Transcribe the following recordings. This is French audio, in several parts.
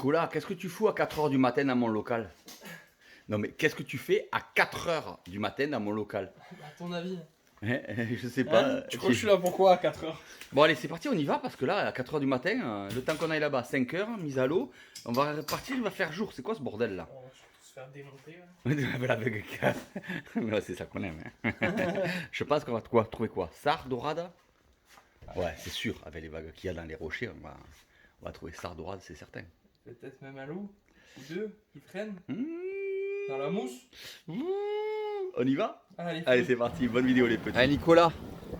Nicolas, qu'est-ce que tu fous à 4 h du matin dans mon local? Non mais qu'est-ce que tu fais à 4 h du matin dans mon local? À ton avis? Je sais pas. Tu crois que je suis là pourquoi à 4 heures? Bon allez, c'est parti, on y va parce que là, à 4 h du matin, le temps qu'on aille là-bas, 5 h, mise à l'eau, on va repartir, il va faire jour. C'est quoi ce bordel là? Oh, je vais se faire démonter. La bug. Mais ouais, c'est ça qu'on aime. Hein. Je pense qu'on va trouver quoi? Sard, dorade? Ouais, c'est sûr, avec les vagues qu'il y a dans les rochers, on va trouver sard, dorade, c'est certain. Peut-être même un loup ou deux qui traînent dans la mousse. On y va? Allez, c'est parti, bonne vidéo les petits. Allez Nicolas,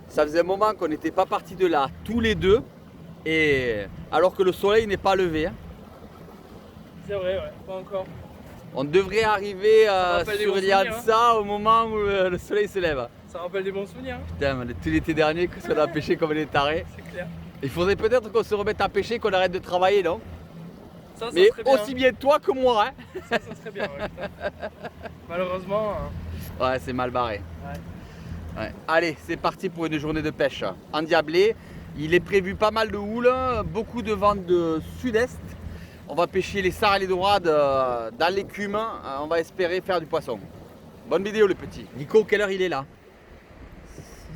ça faisait un moment qu'on n'était pas partis de là, tous les deux, et alors que le soleil n'est pas levé. Hein. C'est vrai, ouais, pas encore. On devrait arriver rappelle des sur bons Lianza au moment où le soleil se lève. Ça rappelle des bons souvenirs. Putain, tout l'été dernier, qu'on a pêché comme des tarés. C'est clair. Il faudrait peut-être qu'on se remette à pêcher, qu'on arrête de travailler, non? Ça Mais serait bien. aussi bien toi que moi, hein. Ça serait bien, ouais. Malheureusement. Ouais, c'est mal barré. Ouais. Allez, c'est parti pour une journée de pêche. Endiablé, il est prévu pas mal de houle, beaucoup de vent de sud-est. On va pêcher les sards et les dorades dans l'écume. On va espérer faire du poisson. Bonne vidéo le petit. Nico, quelle heure il est là?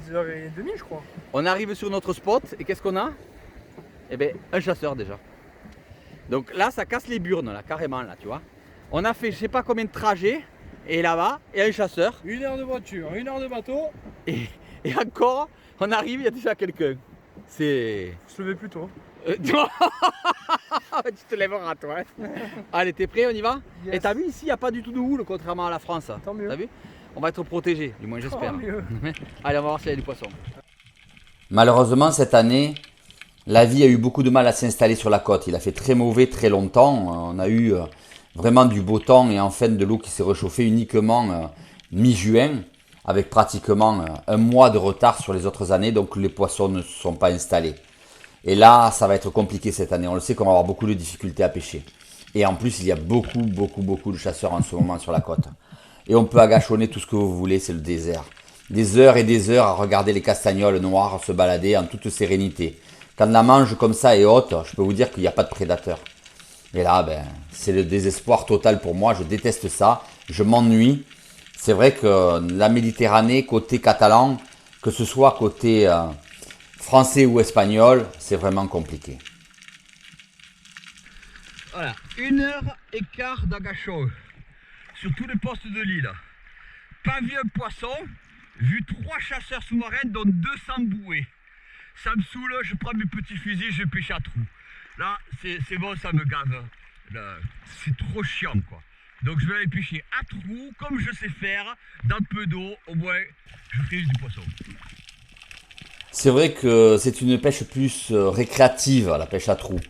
6h30 je crois. On arrive sur notre spot et qu'est-ce qu'on a? Eh bien, un chasseur déjà. Donc là, ça casse les burnes, là, carrément, là, tu vois. On a fait je sais pas combien de trajets, et là-bas, il y a un chasseur. 1 heure de voiture, 1 heure de bateau. Et encore, on arrive, il y a déjà quelqu'un. C'est... Faut se lever plus tôt. Tu te lèveras, toi. Hein. Allez, t'es prêt, on y va? Yes. Et t'as vu, ici, il n'y a pas du tout de houle, contrairement à la France. Tant mieux. T'as vu? On va être protégés, du moins j'espère. Tant mieux. Allez, on va voir s'il y a du poisson. Malheureusement, cette année, la vie a eu beaucoup de mal à s'installer sur la côte. Il a fait très mauvais très longtemps. On a eu vraiment du beau temps et enfin de l'eau qui s'est réchauffée uniquement mi-juin, avec pratiquement un mois de retard sur les autres années. Donc les poissons ne se sont pas installés. Et là, ça va être compliqué cette année. On le sait qu'on va avoir beaucoup de difficultés à pêcher. Et en plus, il y a beaucoup de chasseurs en ce moment sur la côte. Et on peut agachonner tout ce que vous voulez, c'est le désert. Des heures et des heures à regarder les castagnols noirs se balader en toute sérénité. Quand la mange comme ça est haute, je peux vous dire qu'il n'y a pas de prédateurs. Et là, c'est le désespoir total pour moi. Je déteste ça. Je m'ennuie. C'est vrai que la Méditerranée, côté catalan, que ce soit côté français ou espagnol, c'est vraiment compliqué. Voilà, 1h15 d'agachon sur tous les postes de l'île. Pas vu un poisson, vu 3 chasseurs sous-marins dont 200 bouées. Ça me saoule, je prends mes petits fusils, je pêche à trous. Là, c'est bon, ça me gave. C'est trop chiant, quoi. Donc je vais aller pêcher à trous, comme je sais faire, dans peu d'eau, au moins, je fais du poisson. C'est vrai que c'est une pêche plus récréative, la pêche à trous.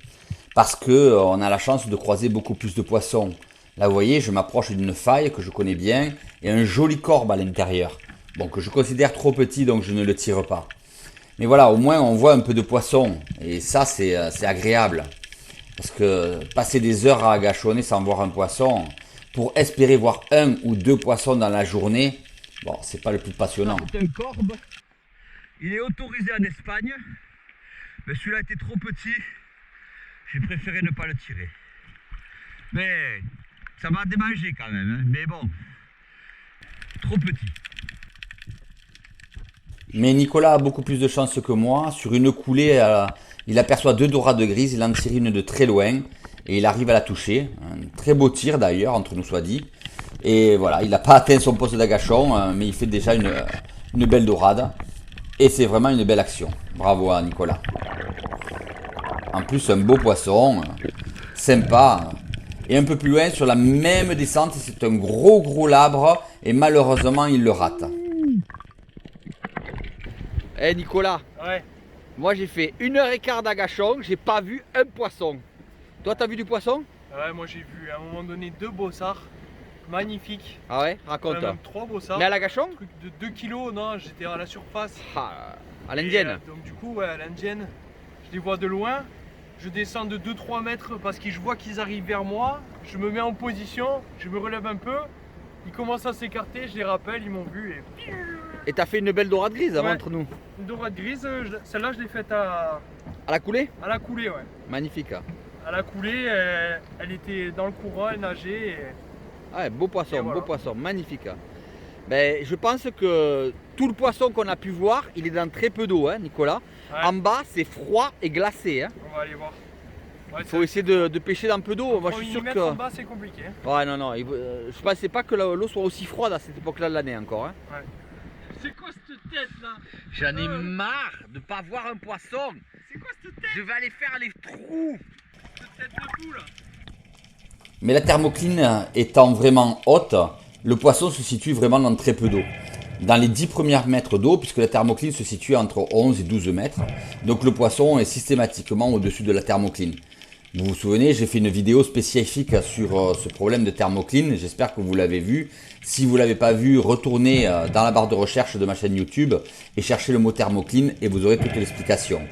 Parce que on a la chance de croiser beaucoup plus de poissons. Là, vous voyez, je m'approche d'une faille que je connais bien et un joli corbe à l'intérieur. Bon, que je considère trop petit, donc je ne le tire pas. Mais voilà, au moins on voit un peu de poisson. Et ça, c'est agréable. Parce que passer des heures à agachonner sans voir un poisson, pour espérer voir 1 ou 2 poissons dans la journée, bon, c'est pas le plus passionnant. C'est un corbe. Il est autorisé en Espagne. Mais celui-là était trop petit. J'ai préféré ne pas le tirer. Mais ça m'a démangé quand même. Hein. Mais bon, trop petit. Mais Nicolas a beaucoup plus de chance que moi. Sur une coulée, il aperçoit 2 dorades grises, il en tire une de très loin et il arrive à la toucher. Un très beau tir d'ailleurs, entre nous soit dit. Et voilà, il n'a pas atteint son poste d'agachon, mais il fait déjà une belle dorade. Et c'est vraiment une belle action. Bravo à Nicolas. En plus, un beau poisson, sympa. Et un peu plus loin, sur la même descente, c'est un gros labre et malheureusement, il le rate. Eh Nicolas, Ouais. moi j'ai fait 1h15 d'agachon, j'ai pas vu un poisson. Toi t'as vu du poisson? Ouais, moi j'ai vu à un moment donné 2 bossards. Magnifiques. Ah ouais, raconte. Même 3 bossards. Mais à l'agachon? Truc de 2 kilos, non, j'étais à la surface. Ah, à Et, l'indienne. donc du coup, ouais, à l'indienne, je les vois de loin. Je descends de 2-3 mètres parce que je vois qu'ils arrivent vers moi. Je me mets en position, je me relève un peu. Ils commencent à s'écarter, je les rappelle, ils m'ont vu et... Et t'as fait une belle dorade grise Ouais. entre nous. Une dorade grise, celle-là je l'ai faite à À la coulée? la coulée, ouais. Magnifique. Elle a coulé, elle était dans le courant, elle nageait. Ouais, beau poisson, Et voilà. beau poisson, magnifique. Ben, je pense que tout le poisson qu'on a pu voir, il est dans très peu d'eau, hein, Nicolas. Ouais. En bas, c'est froid et glacé. Hein. On va aller voir. Ouais, Il faut essayer de pêcher dans peu d'eau. Moi, je suis sûr que. en bas, c'est compliqué. Ouais, non, non. Je pensais pas que l'eau soit aussi froide à cette époque-là de l'année encore. Hein. Ouais. C'est quoi cette tête là? J'en ai marre de pas voir un poisson. C'est quoi cette tête? Je vais aller faire les trous. Cette tête de fou là? Mais la thermocline étant vraiment haute, le poisson se situe vraiment dans très peu d'eau. Dans les 10 premiers mètres d'eau, puisque la thermocline se situe entre 11 et 12 mètres, donc le poisson est systématiquement au-dessus de la thermocline. Vous vous souvenez, j'ai fait une vidéo spécifique sur ce problème de thermocline, j'espère que vous l'avez vu. Si vous ne l'avez pas vu, retournez dans la barre de recherche de ma chaîne YouTube et cherchez le mot thermocline et vous aurez toute l'explication.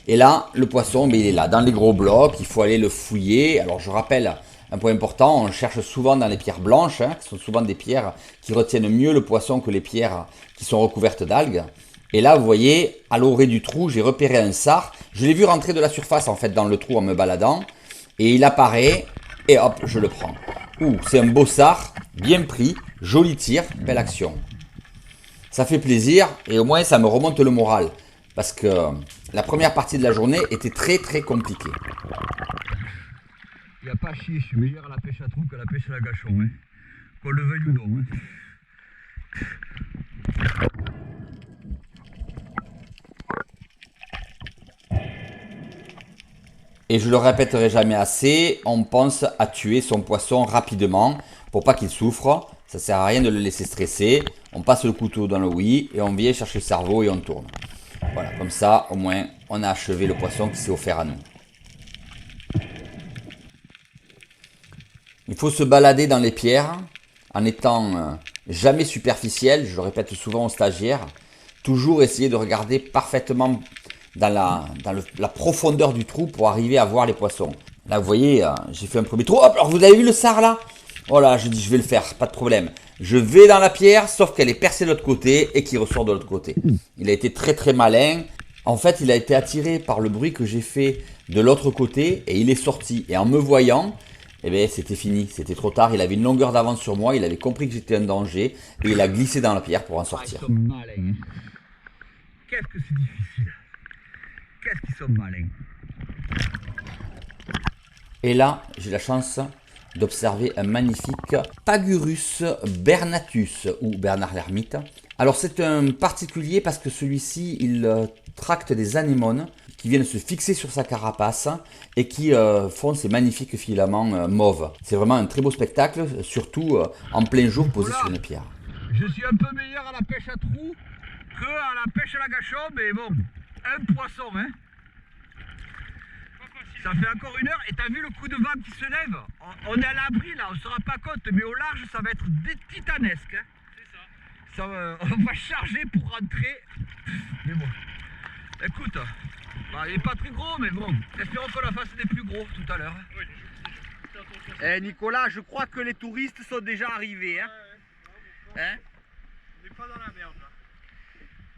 Et là, le poisson, il est là, dans les gros blocs, il faut aller le fouiller. Alors je rappelle un point important, on cherche souvent dans les pierres blanches, hein, qui sont souvent des pierres qui retiennent mieux le poisson que les pierres qui sont recouvertes d'algues. Et là, vous voyez, à l'orée du trou, j'ai repéré un sard. Je l'ai vu rentrer de la surface en fait dans le trou en me baladant. Et il apparaît, et hop, je le prends. Ouh, c'est un beau sard, bien pris, joli tir, belle action. Ça fait plaisir et au moins ça me remonte le moral. Parce que la première partie de la journée était très très compliquée. Il n'y a pas à chier, je suis meilleur à la pêche à trous qu'à la pêche à la gâchon. Hein. Qu'on le veuille ou non. Hein. Et je le répéterai jamais assez, on pense à tuer son poisson rapidement pour pas qu'il souffre. Ça sert à rien de le laisser stresser. On passe le couteau dans le ouïe et on vient chercher le cerveau et on tourne. Voilà, comme ça au moins on a achevé le poisson qui s'est offert à nous. Il faut se balader dans les pierres en étant jamais superficiel, je le répète souvent aux stagiaires. Toujours essayer de regarder parfaitement dans la profondeur du trou pour arriver à voir les poissons. Là vous voyez, j'ai fait un premier trou. Hop, alors vous avez vu le sard là? Voilà, je dis je vais le faire, pas de problème. Je vais dans la pierre, sauf qu'elle est percée de l'autre côté et qu'il ressort de l'autre côté. Il a été très très malin. En fait, il a été attiré par le bruit que j'ai fait de l'autre côté et il est sorti. Et en me voyant, eh bien c'était fini, c'était trop tard. Il avait une longueur d'avance sur moi, il avait compris que j'étais un danger et il a glissé dans la pierre pour en sortir. Ils sont malins. Hein. Qu'est-ce que c'est difficile. Qu'est-ce qu'ils sont malins. Et là, j'ai la chance d'observer un magnifique Pagurus bernatus ou Bernard l'ermite. Alors c'est un particulier parce que celui-ci, il tracte des anémones qui viennent se fixer sur sa carapace et qui font ces magnifiques filaments mauves. C'est vraiment un très beau spectacle, surtout en plein jour posé sur une pierre. Je suis un peu meilleur à la pêche à trous que à la pêche à la gâchon, mais bon, un poisson, hein. Ça fait encore une heure et t'as vu le coup de vent qui se lève? On est à l'abri là, on ne se rend pas compte, mais au large ça va être titanesque. Hein. C'est ça. On va charger pour rentrer. Mais bon, écoute, bah, il n'est pas très gros, mais bon, espérons qu'on la fasse des plus gros tout à l'heure. Eh Nicolas, je crois que les touristes sont déjà arrivés. Hein. Hein? On n'est pas dans la merde là.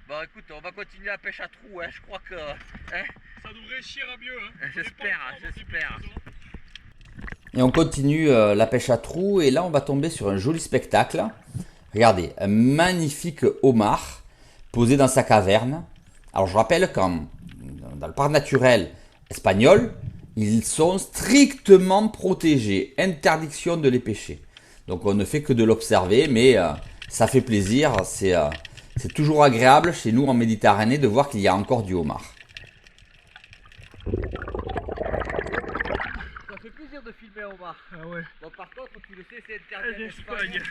Bon écoute, on va continuer la pêche à trous, hein. Je crois que... Hein, Ça devrait chier à mieux. Hein. j'espère. Et on continue la pêche à trous et là on va tomber sur un joli spectacle. Regardez, un magnifique homard posé dans sa caverne. Alors je rappelle qu'en dans le parc naturel espagnol, ils sont strictement protégés. Interdiction de les pêcher. Donc on ne fait que de l'observer, mais ça fait plaisir. C'est toujours agréable chez nous en Méditerranée de voir qu'il y a encore du homard. Ça fait plaisir de filmer au bar. Ah ouais. Bon par contre, tu le sais, c'est interdit en Espagne.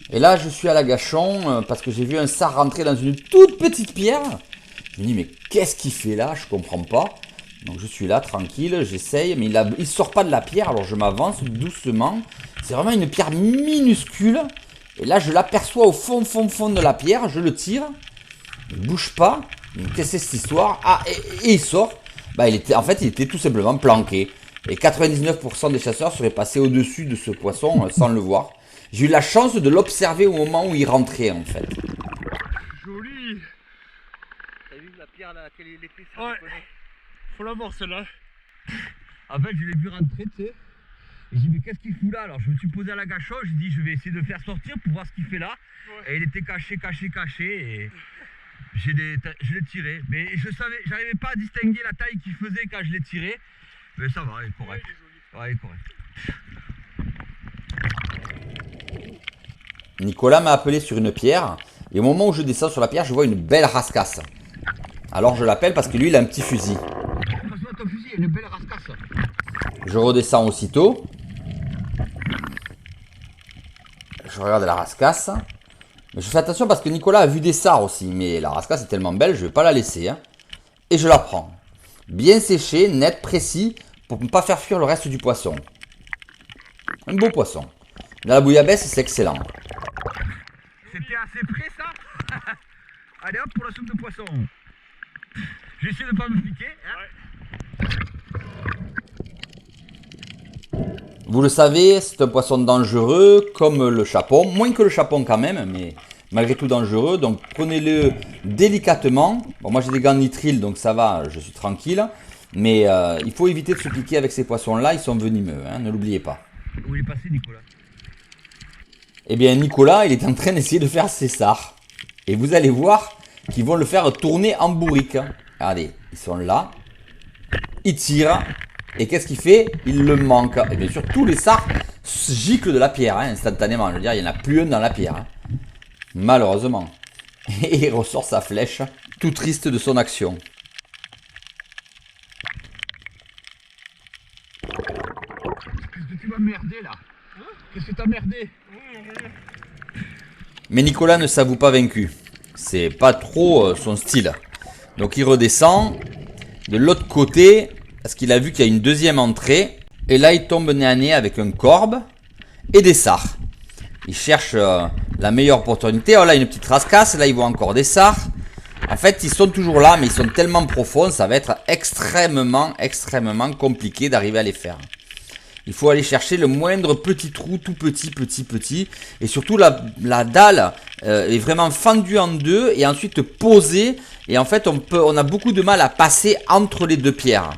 Et là, je suis à la gâchon parce que j'ai vu un sard rentrer dans une toute petite pierre. Je me dis, mais qu'est-ce qu'il fait là? Je comprends pas. Donc je suis là, tranquille, j'essaye, mais il sort pas de la pierre, alors je m'avance doucement. C'est vraiment une pierre minuscule. Et là, je l'aperçois au fond de la pierre, je le tire. Il bouge pas. Qu'est-ce que c'est cette histoire? Ah, et il sort. Bah, il était tout simplement planqué. Et 99% des chasseurs seraient passés au-dessus de ce poisson sans le voir. J'ai eu la chance de l'observer au moment où il rentrait, en fait. Joli. T'as vu la pierre à laquelle il était, ça Ouais. te connaît. Faut la voir celle-là. En fait, je l'ai vu rentrer, tu sais. Et j'ai dit, mais qu'est-ce qu'il fout là? Alors, je me suis posé à la gâchon, j'ai dit, je vais essayer de le faire sortir pour voir ce qu'il fait là. Ouais. Et il était caché. Et je l'ai tiré. Mais j'arrivais pas à distinguer la taille qu'il faisait quand je l'ai tiré. Mais ça va, il est correct. Ouais, il est correct. Nicolas m'a appelé sur une pierre. Et au moment où je descends sur la pierre, je vois une belle rascasse. Alors je l'appelle parce que lui, il a un petit fusil. Franchement, ton fusil, il a une belle rascasse. Je redescends aussitôt. Je regarde la rascasse. Mais je fais attention parce que Nicolas a vu des sards aussi. Mais la rascasse est tellement belle, je ne vais pas la laisser. Hein. Et je la prends. Bien séché, net, précis, pour ne pas faire fuir le reste du poisson. Un beau poisson. Dans la bouillabaisse, c'est excellent. C'était assez près ça. Allez hop pour la soupe de poisson. J'essaie de ne pas me piquer. Hein. Vous le savez, c'est un poisson dangereux, comme le chapon. Moins que le chapon quand même, mais malgré tout dangereux. Donc prenez-le délicatement. Bon, moi j'ai des gants nitrile, donc ça va, je suis tranquille. Mais il faut éviter de se piquer avec ces poissons-là, ils sont venimeux, hein, ne l'oubliez pas. Où il est passé, Nicolas? Eh bien Nicolas, il est en train d'essayer de faire ses sards. Et vous allez voir qu'ils vont le faire tourner en bourrique. Regardez, ils sont là. Il tire. Et qu'est-ce qu'il fait? Il le manque. Et bien sûr, tous les sards giclent de la pierre, hein, instantanément. Je veux dire, il n'y en a plus un dans la pierre. Hein. Malheureusement. Et il ressort sa flèche, tout triste de son action. Qu'est-ce que tu m'as merdé là? Qu'est-ce que t'as merdé? Mais Nicolas ne s'avoue pas vaincu. C'est pas trop son style. Donc il redescend de l'autre côté parce qu'il a vu qu'il y a une deuxième entrée. Et là il tombe nez à nez avec un corbe et des sards. Il cherche la meilleure opportunité. Oh là une petite rascasse. Là il voit encore des sards. En fait ils sont toujours là mais ils sont tellement profonds. Ça va être extrêmement compliqué d'arriver à les faire. Il faut aller chercher le moindre petit trou, tout petit. Et surtout, la dalle est vraiment fendue en deux et ensuite posée. Et en fait, on a beaucoup de mal à passer entre les deux pierres.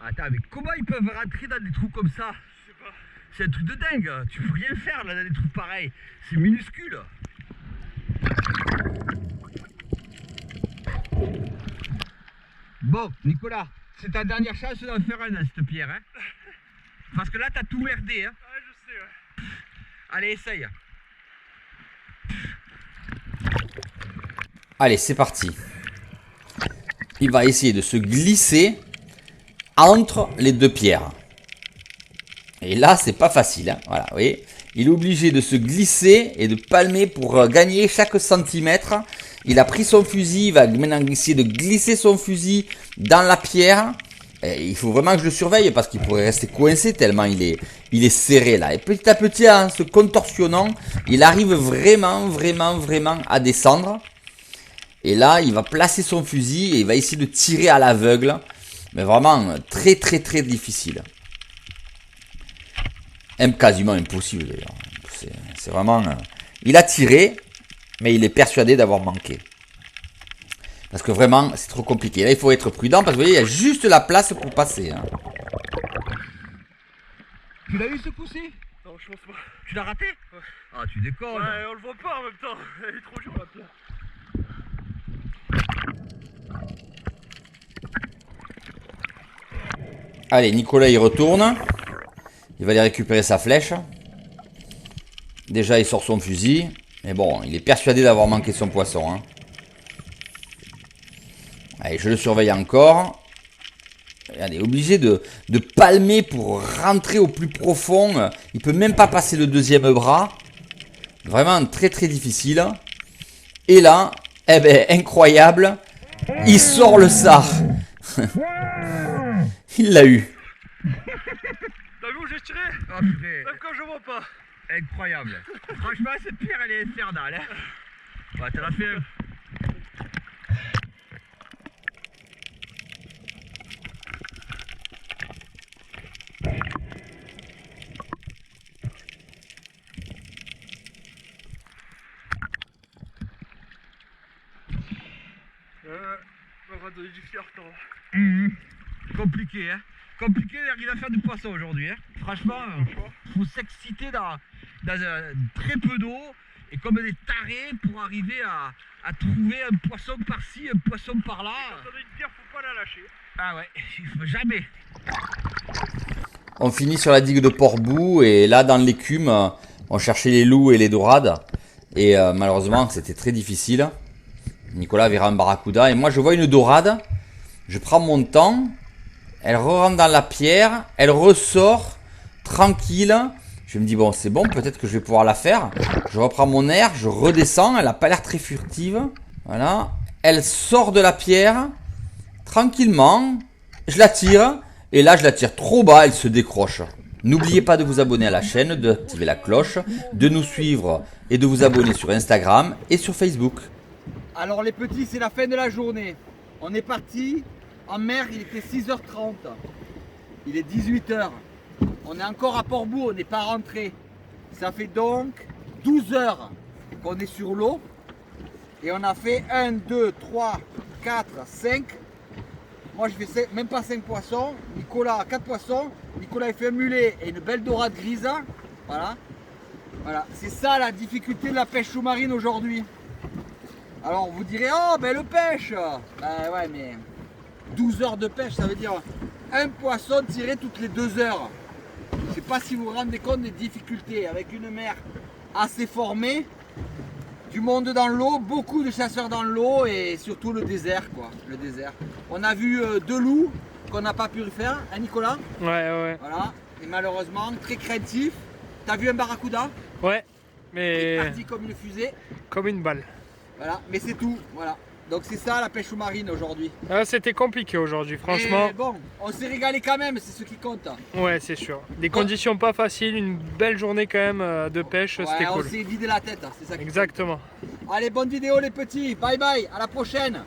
Attends, mais comment ils peuvent rentrer dans des trous comme ça? Je sais pas. C'est un truc de dingue. Tu peux rien faire là dans des trous pareils. C'est minuscule. Bon, Nicolas, c'est ta dernière chance d'en faire un dans cette pierre. Hein, parce que là, t'as tout merdé. Hein. Ouais, je sais, ouais. Allez, essaye. Allez, c'est parti. Il va essayer de se glisser entre les deux pierres. Et là, c'est pas facile. Hein. Voilà, vous voyez. Il est obligé de se glisser et de palmer pour gagner chaque centimètre. Il a pris son fusil, il va maintenant essayer de glisser son fusil dans la pierre. Et il faut vraiment que je le surveille parce qu'il pourrait rester coincé tellement il est serré là. Et petit à petit, en se contorsionnant, il arrive vraiment à descendre. Et là, il va placer son fusil et il va essayer de tirer à l'aveugle. Mais vraiment très difficile. Quasiment impossible d'ailleurs. C'est vraiment... Il a tiré, mais il est persuadé d'avoir manqué. Parce que vraiment, c'est trop compliqué. Là, il faut être prudent parce que vous voyez, il y a juste la place pour passer. Hein. Tu l'as eu ce coup-ci? Non, je pense pas. Tu l'as raté? Ouais. Ah, tu décolles. Ouais, on le voit pas en même temps. Elle est trop jolie la pierre. Allez, Nicolas, il retourne. Il va aller récupérer sa flèche. Déjà, il sort son fusil. Mais bon, il est persuadé d'avoir manqué son poisson. Hein. Allez, je le surveille encore. Regardez, obligé de palmer pour rentrer au plus profond. Il peut même pas passer le deuxième bras. Vraiment très difficile. Et là, eh ben, incroyable. Il sort le sard. Il l'a eu. T'as vu où j'ai tiré? Ah, purée. Même quand je vois pas. Incroyable. Franchement, cette pierre, elle est infernale. Hein. Bah, t'en as fait un. donné du fier, toi. Compliqué, hein. Compliqué d'arriver à faire du poisson aujourd'hui, hein. Franchement, faut s'exciter dans très peu d'eau et comme des tarés pour arriver à trouver un poisson par-ci, un poisson par-là. Quand on a une pierre, faut pas la lâcher. Ah ouais, il faut jamais. On finit sur la digue de Port-Bou et là dans l'écume, on cherchait les loups et les dorades. Et malheureusement, c'était très difficile. Nicolas verra un barracuda et moi je vois une dorade. Je prends mon temps. Elle rentre dans la pierre. Elle ressort tranquille. Je me dis bon c'est bon, peut-être que je vais pouvoir la faire. Je reprends mon air, je redescends. Elle n'a pas l'air très furtive. Voilà. Elle sort de la pierre. Tranquillement. Je la tire. Et là je la tire trop bas, elle se décroche. N'oubliez pas de vous abonner à la chaîne, d'activer la cloche, de nous suivre et de vous abonner sur Instagram et sur Facebook. Alors les petits, c'est la fin de la journée. On est parti en mer, il était 6h30. Il est 18h. On est encore à Port-Bou, on n'est pas rentré. Ça fait donc 12 heures qu'on est sur l'eau. Et on a fait 1, 2, 3, 4, 5. Moi je fais même pas 5 poissons. Nicolas 4 poissons. Nicolas il fait un mulet et une belle dorade grise. Voilà. Voilà. C'est ça la difficulté de la pêche sous-marine aujourd'hui. Alors vous direz, oh belle pêche. Ben ouais mais 12 heures de pêche ça veut dire un poisson tiré toutes les 2 heures. Je sais pas si vous vous rendez compte des difficultés avec une mer assez formée. Du monde dans l'eau, beaucoup de chasseurs dans l'eau et surtout le désert quoi, le désert. On a vu 2 loups qu'on n'a pas pu faire, hein Nicolas? Ouais. Voilà, et malheureusement très craintif. T'as vu un barracuda? Ouais, Il est mais parti comme une fusée. comme une balle. Voilà, mais c'est tout, voilà. Donc c'est ça la pêche sous-marine aujourd'hui. Ah, c'était compliqué aujourd'hui, franchement. Et bon, on s'est régalé quand même, c'est ce qui compte. Ouais, c'est sûr. Des conditions pas faciles, une belle journée quand même de pêche, c'était On cool. s'est vidé la tête, c'est ça qui Exactement. compte. Allez, bonne vidéo les petits, bye bye, à la prochaine.